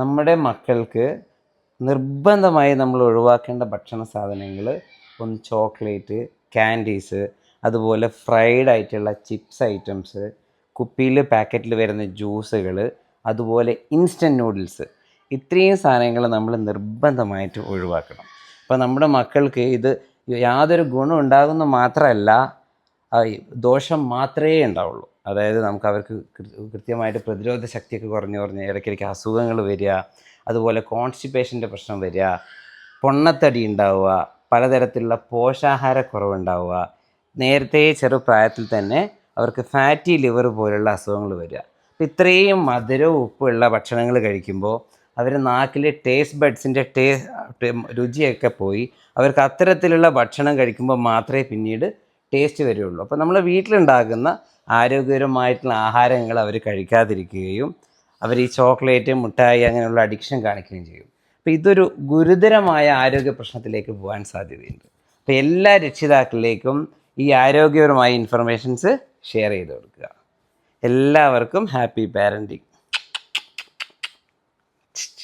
നമ്മുടെ മക്കൾക്ക് നിർബന്ധമായി നമ്മൾ ഒഴിവാക്കേണ്ട ഭക്ഷണ സാധനങ്ങൾ ഒന്ന് ചോക്ലേറ്റ്, ക്യാൻഡീസ്, അതുപോലെ ഫ്രൈഡ് ആയിട്ടുള്ള ചിപ്സ് ഐറ്റംസ്, കുപ്പിയിൽ പാക്കറ്റിൽ വരുന്ന ജ്യൂസുകൾ, അതുപോലെ ഇൻസ്റ്റൻറ്റ് നൂഡിൽസ്. ഇത്രയും സാധനങ്ങൾ നമ്മൾ നിർബന്ധമായിട്ട് ഒഴിവാക്കണം. അപ്പോൾ നമ്മുടെ മക്കൾക്ക് ഇത് യാതൊരു ഗുണം ഉണ്ടാകുന്ന മാത്രമല്ല, ദോഷം മാത്രമേ ഉണ്ടാവുള്ളൂ. അതായത് നമുക്ക് അവർക്ക് കൃത്യമായിട്ട് പ്രതിരോധ ശക്തിയൊക്കെ കുറഞ്ഞ് ഇടയ്ക്കിടയ്ക്ക് അസുഖങ്ങൾ വരിക, അതുപോലെ കോൺസ്റ്റിപ്പേഷൻ്റെ പ്രശ്നം വരിക, പൊണ്ണത്തടി ഉണ്ടാവുക, പലതരത്തിലുള്ള പോഷാഹാരക്കുറവുണ്ടാവുക, നേരത്തെ ചെറുപ്രായത്തിൽ തന്നെ അവർക്ക് ഫാറ്റി ലിവർ പോലുള്ള അസുഖങ്ങൾ വരിക. അപ്പോൾ ഇത്രയും മധുരവും ഉപ്പുള്ള ഭക്ഷണങ്ങൾ കഴിക്കുമ്പോൾ അവർ നാക്കിലെ ടേസ്റ്റ് ബഡ്സിൻ്റെ രുചിയൊക്കെ പോയി അവർക്ക് അത്തരത്തിലുള്ള ഭക്ഷണം കഴിക്കുമ്പോൾ മാത്രമേ പിന്നീട് ടേസ്റ്റ് വരികയുള്ളൂ. അപ്പോൾ നമ്മൾ വീട്ടിലുണ്ടാക്കുന്ന ആരോഗ്യകരമായിട്ടുള്ള ആഹാരങ്ങൾ അവർ കഴിക്കാതിരിക്കുകയും അവർ ഈ ചോക്ലേറ്റ്, മിഠായി അങ്ങനെയുള്ള അഡിക്ഷൻ കാണിക്കുകയും ചെയ്യും. അപ്പോൾ ഇതൊരു ഗുരുതരമായ ആരോഗ്യ പ്രശ്നത്തിലേക്ക് പോകാൻ സാധ്യതയുണ്ട്. അപ്പോൾ എല്ലാ രക്ഷിതാക്കളിലേക്കും ഈ ആരോഗ്യപരമായ ഇൻഫർമേഷൻസ് ഷെയർ ചെയ്ത് കൊടുക്കുക. എല്ലാവർക്കും ഹാപ്പി പാരൻറ്റിങ്.